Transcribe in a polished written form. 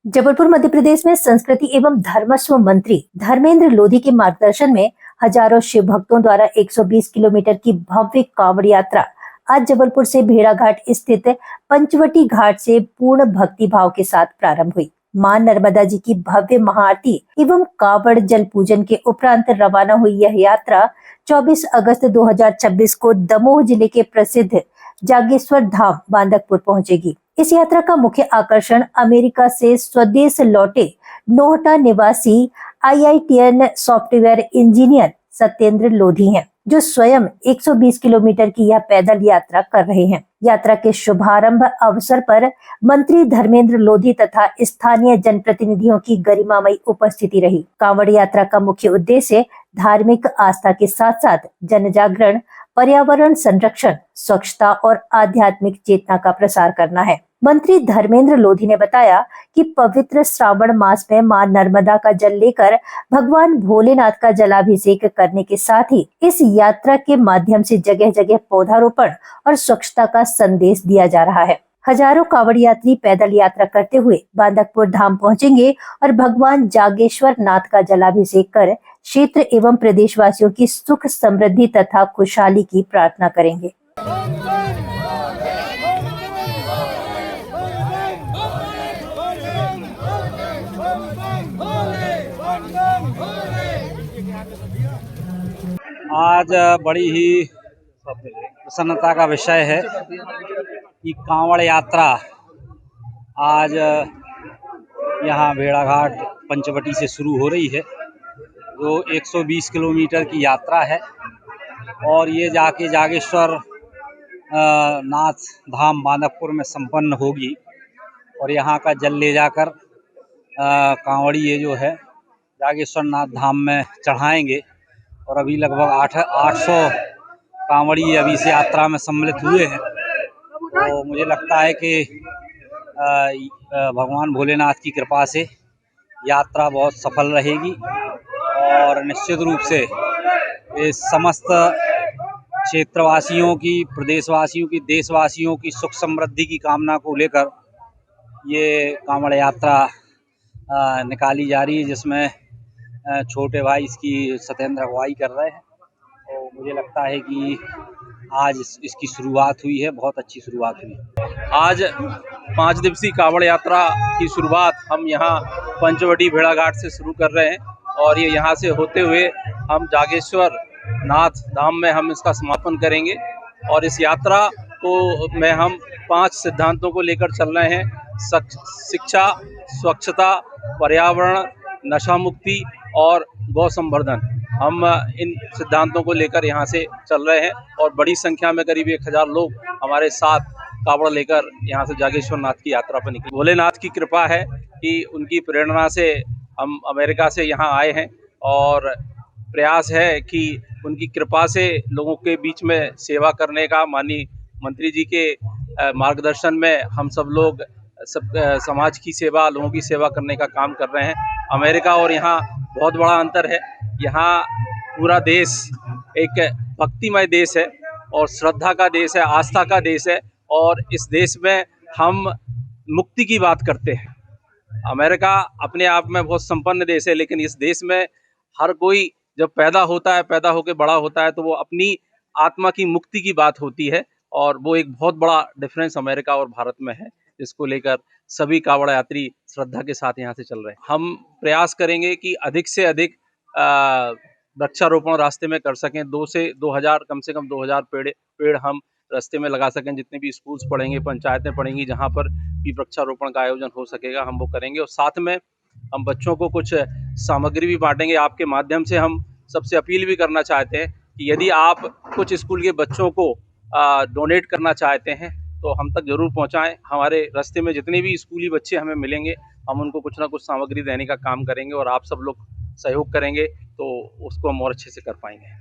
जबलपुर मध्य प्रदेश में संस्कृति एवं धर्मस्व मंत्री धर्मेंद्र लोधी के मार्गदर्शन में हजारों शिव भक्तों द्वारा 120 किलोमीटर की भव्य कांवड़ यात्रा आज जबलपुर से भेड़ाघाट स्थित पंचवटी घाट से पूर्ण भक्ति भाव के साथ प्रारंभ हुई। मां नर्मदा जी की भव्य महाआरती एवं कांवड़ जल पूजन के उपरांत रवाना हुई यह यात्रा 24 अगस्त 2026 को दमोह जिले के प्रसिद्ध जागेश्वर धाम बांदकपुर पहुंचेगी। इस यात्रा का मुख्य आकर्षण अमेरिका से स्वदेश लौटे नोहटा निवासी IITN software engineer Satyendra Lodhi हैं, जो स्वयं 120 किलोमीटर की यह पैदल यात्रा कर रहे हैं। यात्रा के शुभारंभ अवसर पर मंत्री धर्मेंद्र लोधी तथा स्थानीय जनप्रतिनिधियों की गरिमामयी उपस्थिति रही। कांवड़ यात्रा का मुख्य उद्देश्य धार्मिक आस्था के साथ साथ जन जागरण, पर्यावरण संरक्षण, स्वच्छता और आध्यात्मिक चेतना का प्रसार करना है। मंत्री धर्मेंद्र लोधी ने बताया कि पवित्र श्रावण मास में मां नर्मदा का जल लेकर भगवान भोलेनाथ का जलाभिषेक करने के साथ ही इस यात्रा के माध्यम से जगह जगह पौधारोपण और स्वच्छता का संदेश दिया जा रहा है। हजारों कांवड़ यात्री पैदल यात्रा करते हुए बांदकपुर धाम पहुंचेंगे और भगवान जागेश्वर नाथ का जलाभिषेक कर क्षेत्र एवं प्रदेशवासियों की सुख समृद्धि तथा खुशहाली की प्रार्थना करेंगे। आज बड़ी ही प्रसन्नता का विषय है कि कांवड़ यात्रा आज यहाँ भेड़ाघाट पंचवटी से शुरू हो रही है, जो 120 किलोमीटर की यात्रा है और ये जाके जागेश्वर नाथ धाम बांदकपुर में संपन्न होगी और यहाँ का जल ले जाकर कांवड़ी ये जो है जागेश्वर नाथ धाम में चढ़ाएंगे। और अभी लगभग 800 कांवड़ी अभी इस यात्रा में सम्मिलित हुए हैं। तो मुझे लगता है कि भगवान भोलेनाथ की कृपा से यात्रा बहुत सफल रहेगी और निश्चित रूप से इस समस्त क्षेत्रवासियों की, प्रदेशवासियों की, देशवासियों की सुख समृद्धि की कामना को लेकर ये कांवड़ यात्रा निकाली जा रही है, जिसमें छोटे भाई इसकी सत्येंद्र अगुवाई कर रहे हैं। तो मुझे लगता है कि आज इसकी शुरुआत हुई है, बहुत अच्छी शुरुआत हुई है। आज 5 दिवसीय कांवड़ यात्रा की शुरुआत हम यहाँ पंचवटी भेड़ाघाट से शुरू कर रहे हैं और ये यहाँ से होते हुए हम जागेश्वर नाथ धाम में हम इसका समापन करेंगे। और इस यात्रा को में हम 5 सिद्धांतों को लेकर चल रहे हैं: शिक्षा, स्वच्छता, पर्यावरण, नशा मुक्ति और गौ संवर्धन। हम इन सिद्धांतों को लेकर यहाँ से चल रहे हैं और बड़ी संख्या में करीब 1000 लोग हमारे साथ कावड़ लेकर यहाँ से जागेश्वर नाथ की यात्रा पर निकले। भोलेनाथ की कृपा है कि उनकी प्रेरणा से हम अमेरिका से यहाँ आए हैं और प्रयास है कि उनकी कृपा से लोगों के बीच में सेवा करने का, माननीय मंत्री जी के मार्गदर्शन में हम सब लोग समाज की सेवा, लोगों की सेवा करने का काम कर रहे हैं। अमेरिका और यहाँ बहुत बड़ा अंतर है। यहाँ पूरा देश एक भक्तिमय देश है और श्रद्धा का देश है, आस्था का देश है और इस देश में हम मुक्ति की बात करते हैं। अमेरिका अपने आप में बहुत संपन्न देश है, लेकिन इस देश में हर कोई जब पैदा होता है, पैदा होकर बड़ा होता है, तो वो अपनी आत्मा की मुक्ति की बात होती है और वो एक बहुत बड़ा डिफरेंस अमेरिका और भारत में है, जिसको लेकर सभी कावड़ यात्री श्रद्धा के साथ यहाँ से चल रहे हैं। हम प्रयास करेंगे कि अधिक से अधिक वृक्षारोपण रास्ते में कर सकें। 2 से 2000 कम से कम 2000 पेड़ हम रास्ते में लगा सकें। जितने भी स्कूल्स पढ़ेंगे, पंचायतें पढ़ेंगी, जहाँ पर भी वृक्षारोपण का आयोजन हो सकेगा हम वो करेंगे। और साथ में हम बच्चों को कुछ सामग्री भी बांटेंगे। आपके माध्यम से हम सबसे अपील भी करना चाहते हैं कि यदि आप कुछ स्कूल के बच्चों को डोनेट करना चाहते हैं तो हम तक जरूर पहुंचाएं। हमारे रास्ते में जितने भी स्कूली बच्चे हमें मिलेंगे, हम उनको कुछ ना कुछ सामग्री देने का काम करेंगे और आप सब लोग सहयोग करेंगे तो उसको हम और अच्छे से कर पाएंगे।